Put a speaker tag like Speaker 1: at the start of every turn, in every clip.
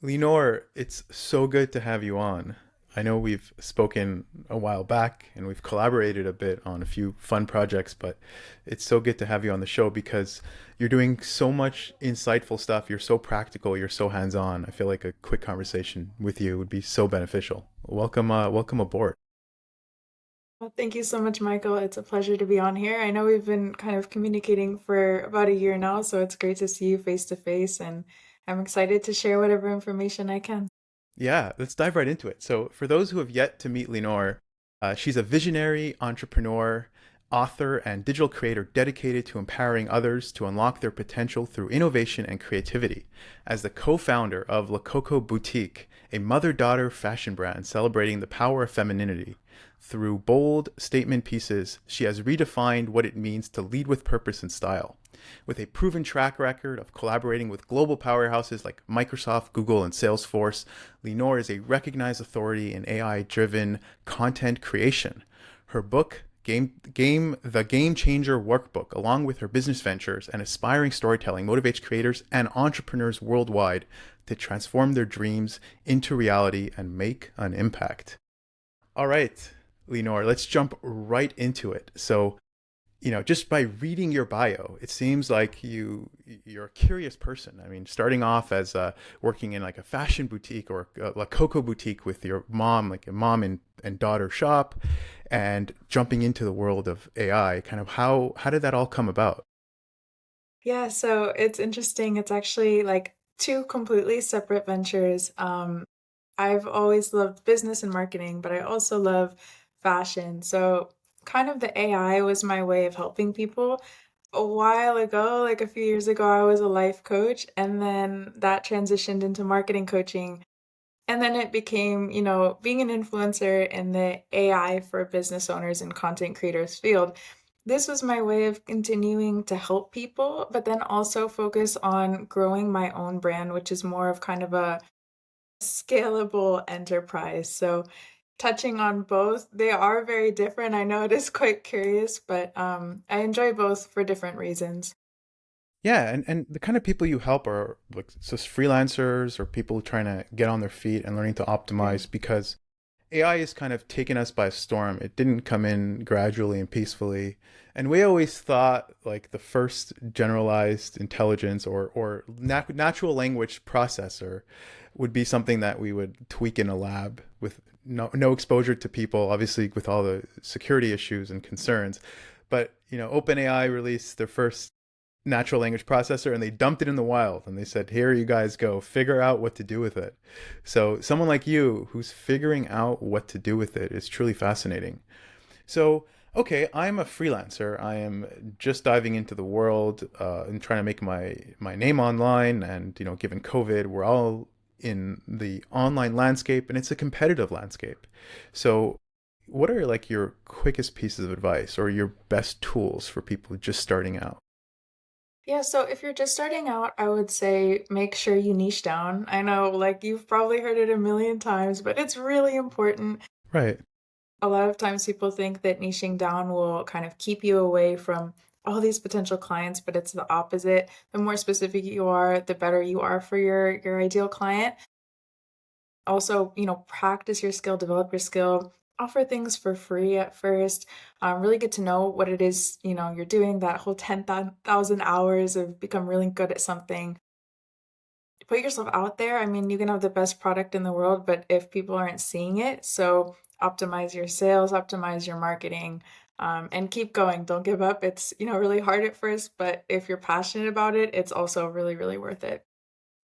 Speaker 1: LeeNor, it's so good to have you on. I know we've spoken a while back and we've collaborated a bit on a few fun projects, but it's so good to have you on the show because you're doing so much insightful stuff. You're so practical, you're so hands-on. I feel like a quick conversation with you would be so beneficial. Welcome aboard.
Speaker 2: Well, thank you so much, Michael. It's a pleasure to be on here. I know we've been kind of communicating for about a year now, so it's great to see you face to face, and I'm excited to share whatever information I can.
Speaker 1: Yeah, let's dive right into it. So, for those who have yet to meet LeeNor, she's a visionary entrepreneur, author, and digital creator dedicated to empowering others to unlock their potential through innovation and creativity. As the co founder of Coco Boutique, a mother daughter fashion brand celebrating the power of femininity, through bold statement pieces, she has redefined what it means to lead with purpose and style. With a proven track record of collaborating with global powerhouses like Microsoft, Google, and Salesforce, LeeNor is a recognized authority in AI-driven content creation. Her book, The Game Changer Workbook, along with her business ventures and aspiring storytelling, motivates creators and entrepreneurs worldwide to transform their dreams into reality and make an impact. All right, LeeNor, let's jump right into it. So, just by reading your bio, it seems like you're a curious person. I mean, starting off as working in like a fashion boutique or a Coco boutique with your mom, like a mom and daughter shop, and jumping into the world of AI. Kind of how did that all come about?
Speaker 2: Yeah, so it's interesting. It's actually like two completely separate ventures. I've always loved business and marketing, but I also love fashion. So kind of the AI was my way of helping people. A while ago, like a few years ago, I was a life coach, and then that transitioned into marketing coaching. And then it became, being an influencer in the AI for business owners and content creators field. This was my way of continuing to help people, but then also focus on growing my own brand, which is more of kind of a scalable enterprise. So touching on both, they are very different. I know it is quite curious, but I enjoy both for different reasons.
Speaker 1: Yeah, and the kind of people you help are like just freelancers or people trying to get on their feet and learning to
Speaker 2: Right.
Speaker 1: optimize because AI has kind of taken us by storm. It didn't come in gradually and peacefully. And we always thought like the first generalized intelligence or natural language processor would be something that we would tweak in a lab with no exposure to people, obviously with all the security issues and concerns. But, OpenAI released their first natural language processor and they dumped it in the wild and they said, here you guys go, figure out what to do with it. So someone like you who's figuring out what to do with it is truly fascinating. So, okay, I'm a freelancer. I am just diving into the world and trying to make my name online. And given COVID, we're all in the online landscape, and it's a competitive landscape. So, what are like your quickest pieces of advice or your best tools for people just starting out?
Speaker 2: Yeah, so if you're just starting out, I would say make sure you niche down. I know, like, you've probably heard it a million times, but it's really important.
Speaker 1: Right.
Speaker 2: A lot of times people think that niching down will kind of keep you away from all these potential clients, but it's the opposite. The more specific you are, the better you are for your ideal client. Also, practice your skill, develop your skill, offer things for free at first. Really get to know what it is, you're doing that whole 10,000 hours of become really good at something. Put yourself out there. I mean, you can have the best product in the world, but if people aren't seeing it, so optimize your sales, optimize your marketing, and keep going. Don't give up. It's, really hard at first, but if you're passionate about it, it's also really, really worth it.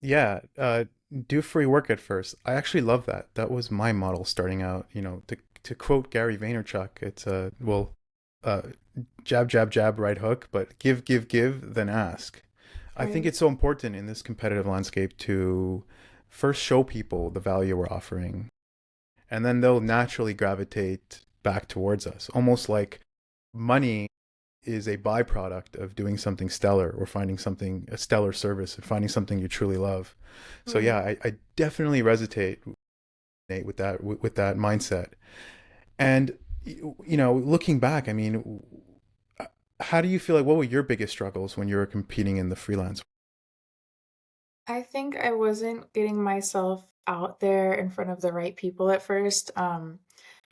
Speaker 1: Yeah, do free work at first. I actually love that. That was my model starting out. To quote Gary Vaynerchuk, it's uh, jab, jab, jab, right hook, but give, give, give, then ask. I think
Speaker 2: Right.
Speaker 1: it's so important in this competitive landscape to first show people the value we're offering, and then they'll naturally gravitate back towards us, almost like money is a byproduct of doing something stellar or finding something a stellar service or finding something you truly love. So
Speaker 2: Right.
Speaker 1: yeah, I definitely resonate Nate, with that mindset. And looking back, I mean, how do you feel like what were your biggest struggles when you were competing in the freelance?
Speaker 2: I think I wasn't getting myself out there in front of the right people at first.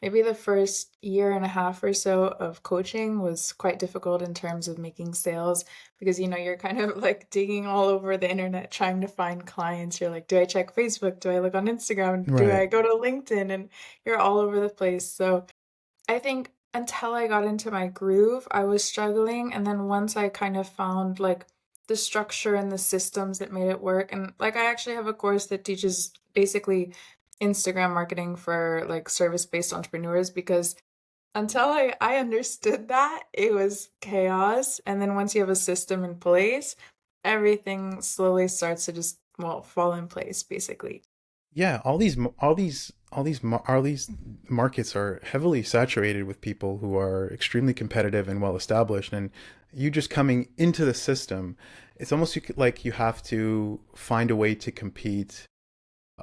Speaker 2: Maybe the first year and a half or so of coaching was quite difficult in terms of making sales because you're kind of like digging all over the internet trying to find clients. You're like, do I check Facebook? Do I look on Instagram? Do
Speaker 1: Right.
Speaker 2: I go to LinkedIn? And you're all over the place. So I think until I got into my groove, I was struggling, and then once I kind of found, like, the structure and the systems that made it work, and, like, I actually have a course that teaches basically Instagram marketing for, like, service-based entrepreneurs because until I understood that, it was chaos, and then once you have a system in place, everything slowly starts to just, well, fall in place, basically.
Speaker 1: Yeah, all these markets are heavily saturated with people who are extremely competitive and well established, and you just coming into the system, it's almost like you have to find a way to compete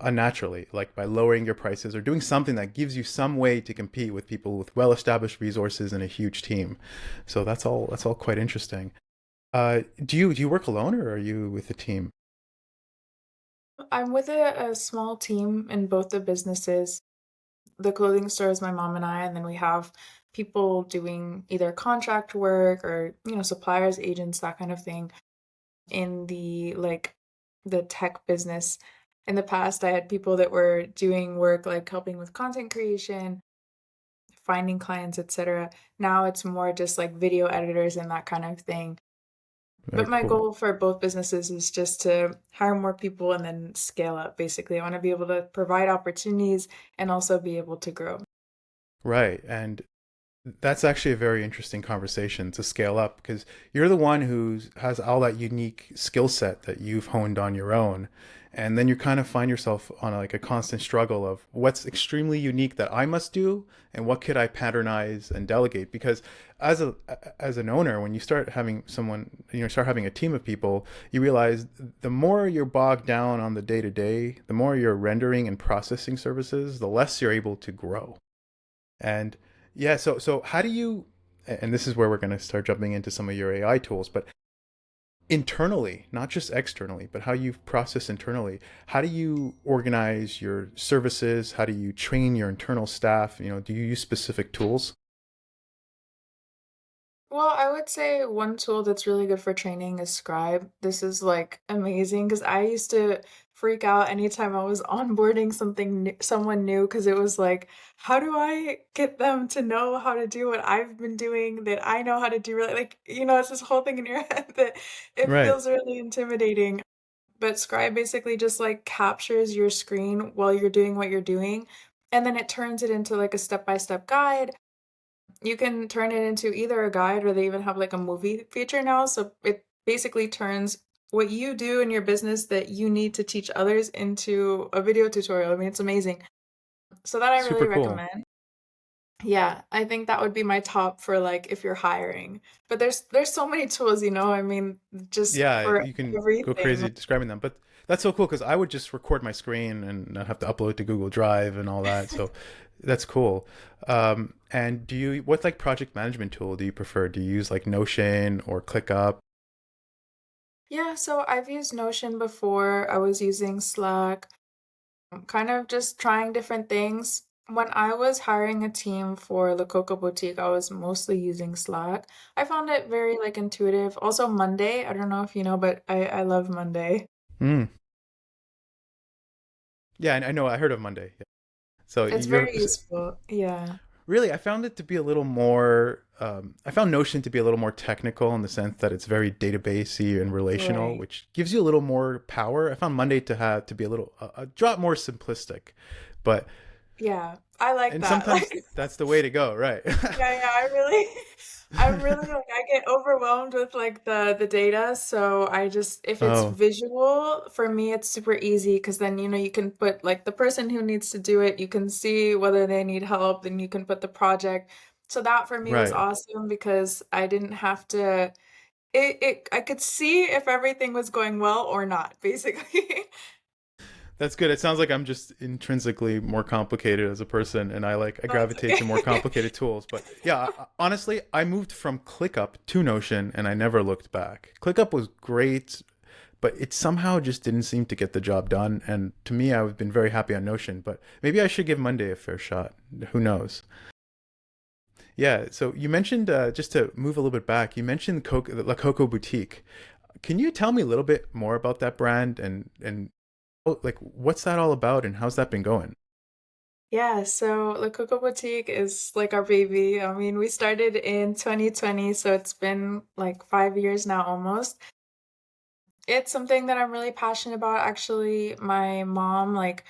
Speaker 1: unnaturally, like by lowering your prices or doing something that gives you some way to compete with people with well established resources and a huge team. So that's all quite interesting. Do you work alone or are you with a team?
Speaker 2: I'm with a small team in both the businesses. The clothing store is my mom and I, and then we have people doing either contract work or, suppliers, agents, that kind of thing in the tech business. In the past, I had people that were doing work like helping with content creation, finding clients, etc. Now it's more just like video editors and that kind of thing.
Speaker 1: Very
Speaker 2: But my
Speaker 1: cool.
Speaker 2: goal for both businesses is just to hire more people and then scale up, basically. I want to be able to provide opportunities and also be able to grow.
Speaker 1: Right. And that's actually a very interesting conversation to scale up because you're the one who has all that unique skill set that you've honed on your own. And then you kind of find yourself on like a constant struggle of what's extremely unique that I must do and what could I patternize and delegate. Because as a as an owner, when you start having someone, start having a team of people, you realize the more you're bogged down on the day to day, the more you're rendering and processing services, the less you're able to grow. And yeah, so how do you, and this is where we're going to start jumping into some of your AI tools, but internally, not just externally, but how you process internally, how do you organize your services? How do you train your internal staff? Do you use specific tools?
Speaker 2: Well, I would say one tool that's really good for training is Scribe. This is like amazing because I used to freak out anytime I was onboarding someone new because it was like, how do I get them to know how to do what I've been doing that I know how to do really like, it's this whole thing in your head that it
Speaker 1: Right.
Speaker 2: feels really intimidating. But Scribe basically just like captures your screen while you're doing what you're doing, and then it turns it into like a step-by-step guide. You can turn it into either a guide or they even have like a movie feature now. So it basically turns what you do in your business that you need to teach others into a video tutorial. I mean, it's amazing. So that I
Speaker 1: Super
Speaker 2: really
Speaker 1: cool.
Speaker 2: recommend. Yeah, I think that would be my top for like if you're hiring. But there's so many tools, I mean, just
Speaker 1: Yeah,
Speaker 2: for
Speaker 1: you can go
Speaker 2: everything.
Speaker 1: crazy describing them, but that's so cool because I would just record my screen and not have to upload to Google Drive and all that. So that's cool. And what like project management tool do you prefer? Do you use like Notion or ClickUp?
Speaker 2: Yeah, so I've used Notion before. I was using Slack. Kind of just trying different things. When I was hiring a team for the Coco Boutique, I was mostly using Slack. I found it very like intuitive. Also Monday, I don't know if you know, but I love Monday.
Speaker 1: Mm. Yeah, I know. I heard of Monday. Yeah. So
Speaker 2: It's
Speaker 1: you're
Speaker 2: very useful. Yeah.
Speaker 1: really, I found it to be a little more. I found Notion to be a little more technical in the sense that it's very databasey and relational,
Speaker 2: Right.
Speaker 1: which gives you a little more power. I found Monday to have to be a little a drop more simplistic, but
Speaker 2: Yeah. I like
Speaker 1: and
Speaker 2: that.
Speaker 1: sometimes
Speaker 2: Like
Speaker 1: that's the way to go, right?
Speaker 2: yeah, I really I'm really like I get overwhelmed with like the data, so I just if it's
Speaker 1: Oh,
Speaker 2: visual, for me it's super easy because then you can put like the person who needs to do it, you can see whether they need help, then you can put the project. So that for me was
Speaker 1: right.
Speaker 2: awesome because I didn't have to it I could see if everything was going well or not, basically.
Speaker 1: That's good. It sounds like I'm just intrinsically more complicated as a person, and I
Speaker 2: That's
Speaker 1: gravitate to more
Speaker 2: okay.
Speaker 1: complicated tools. But yeah, honestly, I moved from ClickUp to Notion, and I never looked back. ClickUp was great, but it somehow just didn't seem to get the job done. And to me, I've been very happy on Notion, but maybe I should give Monday a fair shot. Who knows? Yeah. So you mentioned, just to move a little bit back, you mentioned La Coco Boutique. Can you tell me a little bit more about that brand and like what's that all about and how's that been going?
Speaker 2: Yeah, so Le Coco Boutique is like our baby. I mean, we started in 2020, so it's been like 5 years now almost. It's something that I'm really passionate about. Actually, my mom, like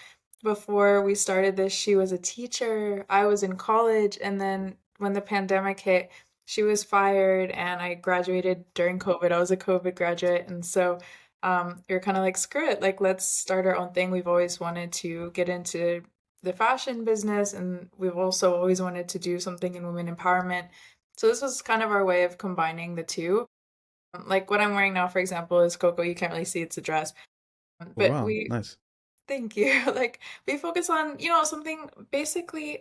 Speaker 2: before we started this, she was a teacher. I was in college, and then when the pandemic hit, she was fired, and I graduated during COVID. I was a COVID graduate, and so we were kind of like, screw it, like let's start our own thing. We've always wanted to get into the fashion business, and we've also always wanted to do something in women empowerment. So this was kind of our way of combining the two. Like what I'm wearing now, for example, is Coco. You can't really see it's a dress,
Speaker 1: Oh,
Speaker 2: but
Speaker 1: wow,
Speaker 2: we
Speaker 1: nice.
Speaker 2: thank you. Like we focus on, something basically,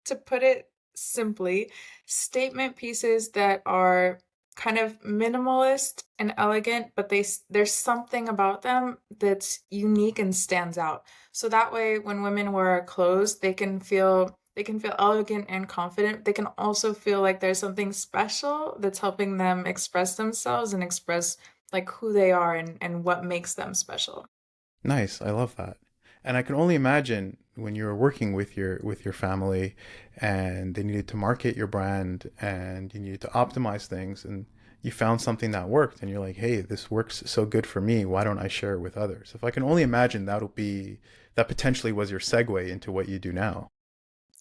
Speaker 2: to put it simply, statement pieces that are kind of minimalist and elegant, but there's something about them that's unique and stands out. So that way, when women wear our clothes, they can feel elegant and confident. They can also feel like there's something special that's helping them express themselves and express like who they are and what makes them special.
Speaker 1: Nice. I love that. And I can only imagine when you were working with your family and they needed to market your brand and you needed to optimize things and you found something that worked and you're like, "Hey, this works so good for me. Why don't I share it with others?" If I can only imagine that potentially was your segue into what you do now.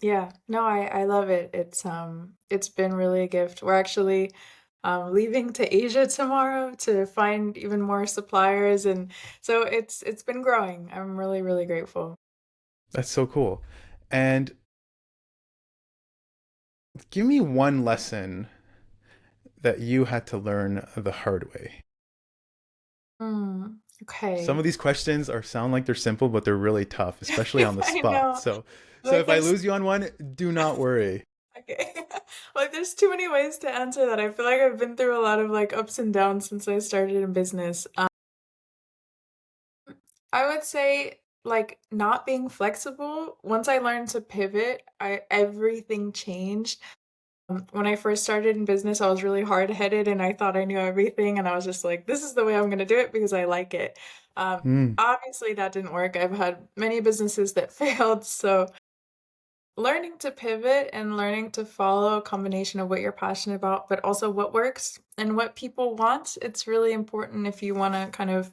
Speaker 2: Yeah, no, I love it. It's been really a gift. We're actually leaving to Asia tomorrow to find even more suppliers, and so it's been growing. I'm really, really grateful.
Speaker 1: That's so cool. And give me one lesson that you had to learn the hard way. Some of
Speaker 2: Okay.
Speaker 1: these questions are sound like they're simple, but they're really tough, especially on the
Speaker 2: I
Speaker 1: spot.
Speaker 2: know.
Speaker 1: So
Speaker 2: Like
Speaker 1: if I
Speaker 2: there's
Speaker 1: lose you on one, do not worry.
Speaker 2: okay. Like there's too many ways to answer that. I feel like I've been through a lot of like ups and downs since I started in business. I would say like not being flexible. Once I learned to pivot, I everything changed. When I first started in business, I was really hard-headed and I thought I knew everything and I was just like, this is the way I'm gonna do it because I like it.
Speaker 1: Mm,
Speaker 2: Obviously that didn't work. I've had many businesses that failed, so learning to pivot and learning to follow a combination of what you're passionate about, but also what works and what people want, it's really important if you want to kind of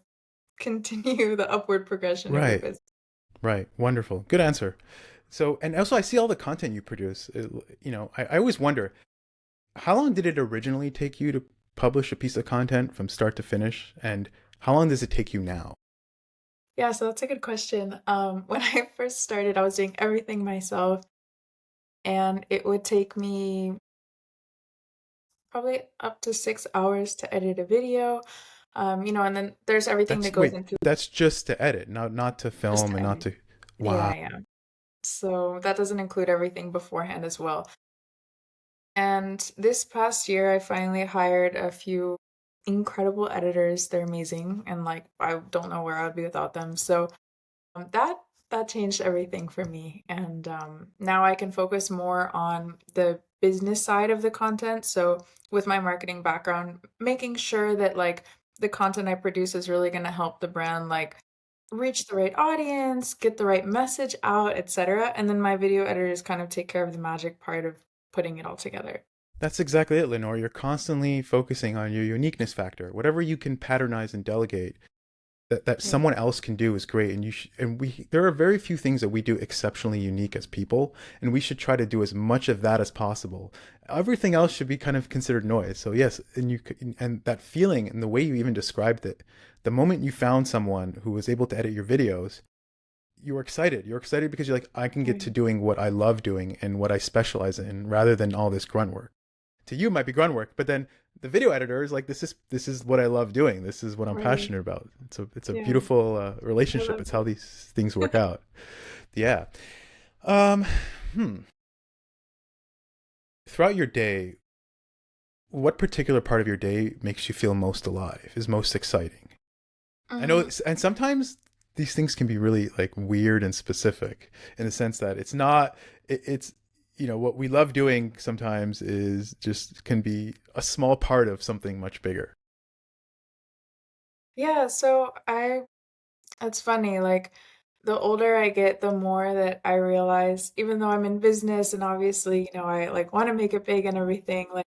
Speaker 2: continue the upward progression of your
Speaker 1: right,
Speaker 2: business.
Speaker 1: right. Wonderful. Good answer. So, and also I see all the content you produce. I always wonder, how long did it originally take you to publish a piece of content from start to finish? And how long does it take you now?
Speaker 2: Yeah, so that's a good question. When I first started, I was doing everything myself, and it would take me probably up to 6 hours to edit a video. And then there's everything that goes
Speaker 1: Wait,
Speaker 2: into
Speaker 1: that's just to edit, not to
Speaker 2: just
Speaker 1: film
Speaker 2: to
Speaker 1: and not
Speaker 2: edit.
Speaker 1: to,
Speaker 2: Yeah,
Speaker 1: wow.
Speaker 2: yeah. So that doesn't include everything beforehand as well. And this past year, I finally hired a few incredible editors. They're amazing, and like I don't know where I'd be without them. So that changed everything for me, and now I can focus more on the business side of the content. So with my marketing background, making sure that like the content I produce is really going to help the brand like reach the right audience, get the right message out, etc. And then my video editors kind of take care of the magic part of putting it all together.
Speaker 1: That's exactly it, Lenore. You're constantly focusing on your uniqueness factor. Whatever you can patternize and delegate that
Speaker 2: Yeah.
Speaker 1: someone else can do is great. And there are very few things that we do exceptionally unique as people, and we should try to do as much of that as possible. Everything else should be kind of considered noise. So yes, and that feeling and the way you even described it, the moment you found someone who was able to edit your videos, you were excited. You're excited because you're like, I can get
Speaker 2: Right.
Speaker 1: to doing what I love doing and what I specialize in rather than all this grunt work. To you it might be grunt work, but then the video editor is like, this is what I love doing. This is what I'm
Speaker 2: Right.
Speaker 1: passionate about. It's a
Speaker 2: Yeah.
Speaker 1: beautiful
Speaker 2: I
Speaker 1: relationship.
Speaker 2: love
Speaker 1: It's how
Speaker 2: that.
Speaker 1: these things work out. Yeah. Um, hmm. Throughout your day, what particular part of your day makes you feel most alive? Is most exciting? I know,
Speaker 2: Mhm.
Speaker 1: and sometimes these things can be really like weird and specific in the sense that it's not, it's, what we love doing sometimes is just can be a small part of something much bigger.
Speaker 2: Yeah, so I it's funny, like, the older I get, the more that I realize, even though I'm in business and obviously, I, like, wanna make it big and everything, like,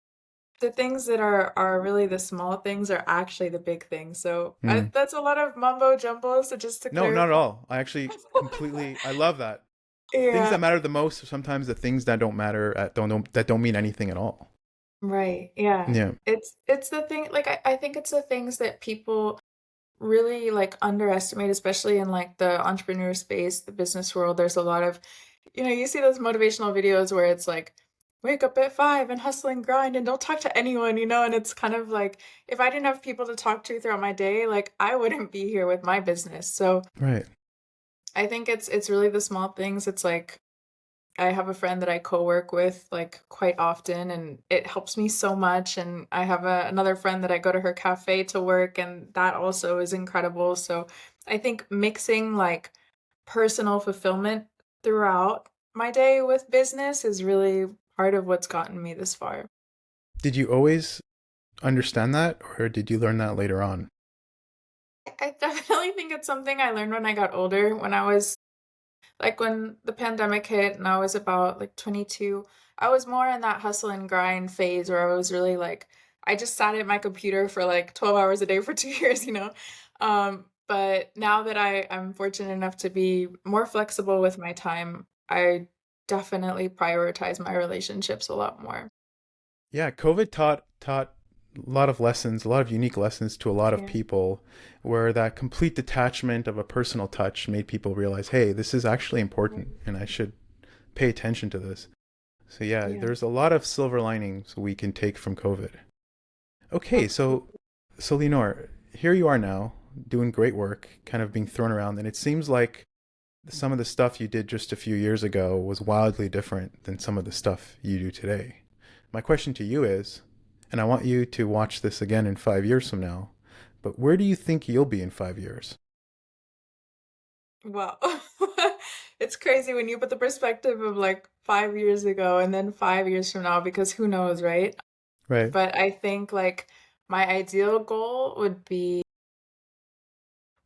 Speaker 2: the things that are really the small things are actually the big things, so,
Speaker 1: Mm.
Speaker 2: that's a lot of mumbo jumbo, so just to
Speaker 1: No, not at
Speaker 2: clarify.
Speaker 1: all. I actually completely, I love that. Things that
Speaker 2: Yeah.
Speaker 1: matter the most are sometimes the things that don't matter that don't mean anything at all.
Speaker 2: Right, yeah.
Speaker 1: Yeah.
Speaker 2: It's the thing, like, I think it's the things that people really, like, underestimate, especially in, like, the entrepreneur space, the business world. There's a lot of, you see those motivational videos where it's like, "Wake up at 5 and hustle and grind and don't talk to anyone," and it's kind of like, if I didn't have people to talk to throughout my day, like, I wouldn't be here with my business. So,
Speaker 1: Right.
Speaker 2: I think it's really the small things. It's like, I have a friend that I co-work with, like, quite often, and it helps me so much, and I have another friend that I go to her cafe to work, and that also is incredible. So, I think mixing, like, personal fulfillment throughout my day with business is really part of what's gotten me this far.
Speaker 1: Did you always understand that, or did you learn that later on?
Speaker 2: I definitely think it's something I learned when I got older, when I was like, when the pandemic hit and I was about, like, 22, I was more in that hustle and grind phase where I was really, like, I just sat at my computer for, like, 12 hours a day for 2 years. But now that I'm fortunate enough to be more flexible with my time, I definitely prioritize my relationships a lot more.
Speaker 1: Yeah, COVID taught a lot of lessons, a lot of unique lessons to a lot of
Speaker 2: Yeah,
Speaker 1: people, where that complete detachment of a personal touch made people realize, hey, this is actually
Speaker 2: right.
Speaker 1: important, and I should pay attention to this. So yeah,
Speaker 2: Yeah,
Speaker 1: there's a lot of silver linings we can take from COVID. Okay, so
Speaker 2: absolutely.
Speaker 1: LeeNor, here you are now doing great work, kind of being thrown around, and it seems like some of the stuff you did just a few years ago was wildly different than some of the stuff you do today. My question to you is, and I want you to watch this again in 5 years from now, but where do you think you'll be in 5 years?
Speaker 2: Wow. It's crazy when you put the perspective of, like, 5 years ago and then 5 years from now because who knows, right?
Speaker 1: Right,
Speaker 2: But I think, like, my ideal goal would be,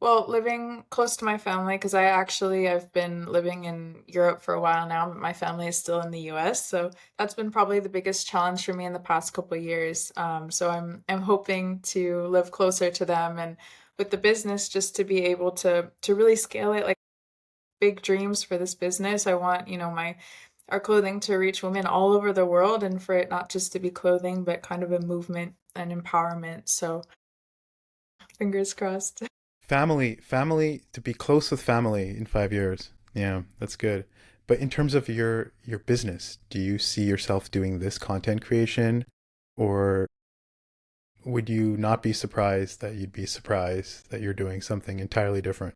Speaker 2: well, living close to my family because I've been living in Europe for a while now, but my family is still in the US, so that's been probably the biggest challenge for me in the past couple of years. So I'm hoping to live closer to them, and with the business, just to be able to really scale it, like, big dreams for this business. I want, my our clothing to reach women all over the world and for it not just to be clothing, but kind of a movement and empowerment. So fingers crossed.
Speaker 1: family, to be close with family in 5 years. Yeah, that's good. But in terms of your business, do you see yourself doing this content creation, or would you not be surprised that you'd be surprised that you're doing something entirely different?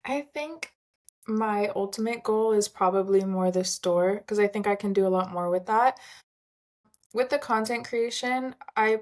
Speaker 2: I think my ultimate goal is probably more the store because I think I can do a lot more with that. With the content creation, I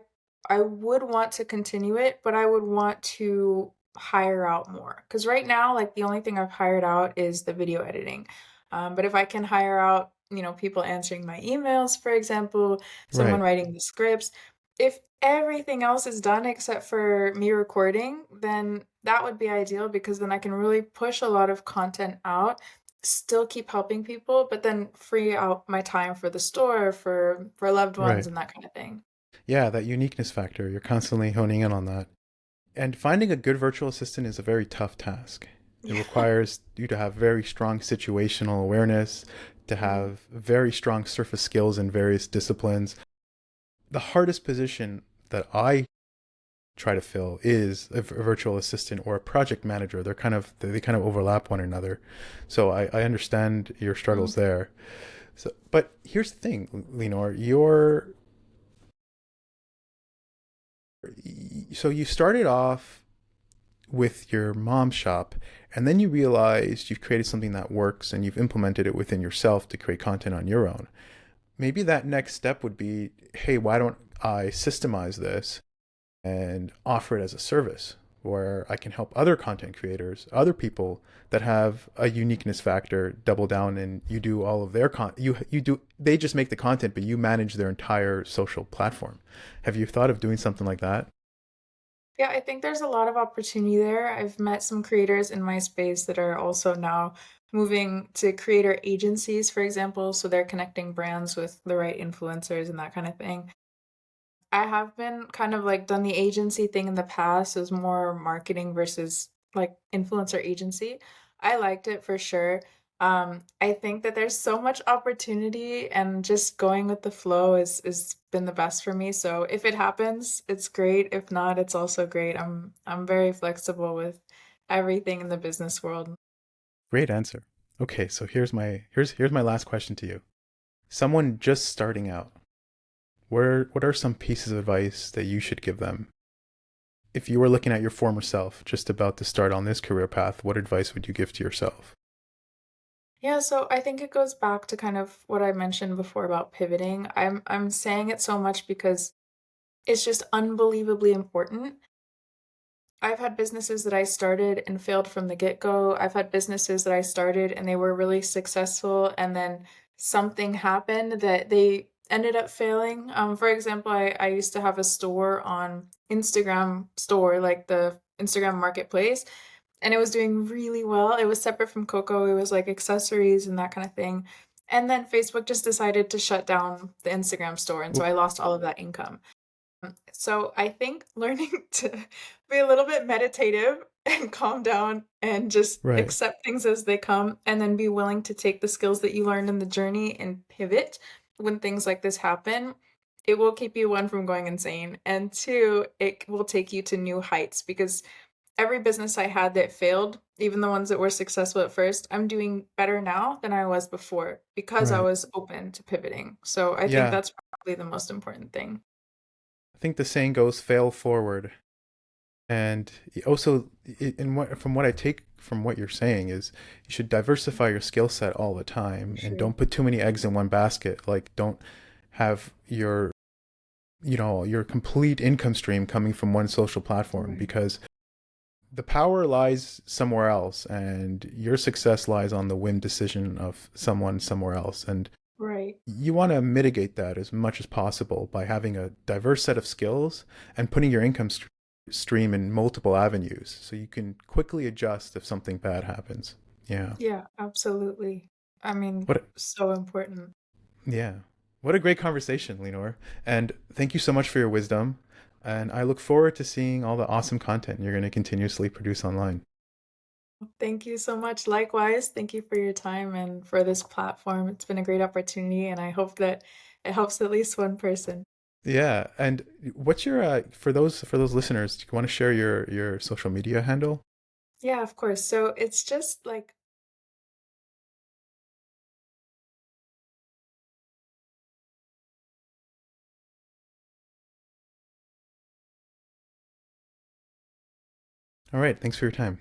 Speaker 2: would want to continue it, but I would want to hire out more. Because right now, like, the only thing I've hired out is the video editing. But if I can hire out, people answering my emails, for example, someone
Speaker 1: Right,
Speaker 2: writing the scripts, if everything else is done except for me recording, then that would be ideal because then I can really push a lot of content out, still keep helping people, but then free out my time for the store, for loved ones,
Speaker 1: right.
Speaker 2: and that kind of thing.
Speaker 1: Yeah, that uniqueness factor. You're constantly honing in on that. And finding a good virtual assistant is a very tough task. It
Speaker 2: Yeah.
Speaker 1: requires you to have very strong situational awareness, to
Speaker 2: Yeah.
Speaker 1: have very strong surface skills in various disciplines. The hardest position that I try to fill is a virtual assistant or a project manager. They kind of overlap one another. So I understand your
Speaker 2: Mm.
Speaker 1: struggles there. So, but here's the thing, LeeNor, so you started off with your mom's shop, and then you realized you've created something that works and you've implemented it within yourself to create content on your own. Maybe that next step would be, hey, why don't I systemize this and offer it as a service? where I can help other content creators, other people that have a uniqueness factor, double down, and you do all of their you do, they just make the content, but you manage their entire social platform. Have you thought of doing something like that?
Speaker 2: Yeah, I think there's a lot of opportunity there. I've met some creators in my space that are also now moving to creator agencies, for example, so they're connecting brands with the right influencers and that kind of thing. I have been kind of like done the agency thing in the past. It was more marketing versus like influencer agency. I liked it for sure. I think that there's so much opportunity and just going with the flow is been the best for me. So if it happens, it's great. If not, it's also great. I'm very flexible with everything in the business world.
Speaker 1: Great answer. Okay, so here's my last question to you. Someone just starting out, what are some pieces of advice that you should give them? If you were looking at your former self, just about to start on this career path, what advice would you give to yourself?
Speaker 2: Yeah, so I think it goes back to kind of what I mentioned before about pivoting. I'm saying it so much because it's just unbelievably important. I've had businesses that I started and failed from the get-go. I've had businesses that I started and they were really successful, and then something happened that they ended up failing. For example, I used to have a store on Instagram store, like the Instagram marketplace, and it was doing really well. It was separate from Coco. It was like accessories and that kind of thing. And then Facebook just decided to shut down the Instagram store, and so I lost all of that income. So I think learning to be a little bit meditative and calm down and just
Speaker 1: Right,
Speaker 2: accept things as they come, and then be willing to take the skills that you learned in the journey and pivot when things like this happen. It will keep you, one, from going insane, and two, it will take you to new heights because every business I had that failed, even the ones that were successful at first, I'm doing better now than I was before because I
Speaker 1: right.
Speaker 2: was open to pivoting. So I think
Speaker 1: Yeah,
Speaker 2: that's probably the most important thing.
Speaker 1: I think the saying goes fail forward. And also, from what I take from what you're saying is you should diversify your skill set all the time and
Speaker 2: True.
Speaker 1: don't put too many eggs in one basket. Like, don't have your complete income stream coming from one social platform,
Speaker 2: Right.
Speaker 1: because the power lies somewhere else and your success lies on the whim decision of someone somewhere else. And
Speaker 2: Right.
Speaker 1: you want to mitigate that as much as possible by having a diverse set of skills and putting your stream in multiple avenues so you can quickly adjust if something bad happens. Yeah.
Speaker 2: Yeah, absolutely. I mean,
Speaker 1: What
Speaker 2: so important.
Speaker 1: yeah. What a great conversation, Lenore. And thank you so much for your wisdom. And I look forward to seeing all the awesome content you're going to continuously produce online.
Speaker 2: Thank you so much. Likewise, thank you for your time and for this platform. It's been a great opportunity, and I hope that it helps at least one person.
Speaker 1: Yeah, and what's your for those listeners, do you want to share your social media handle?
Speaker 2: Yeah, of course. So it's just like
Speaker 1: All right, thanks for your time.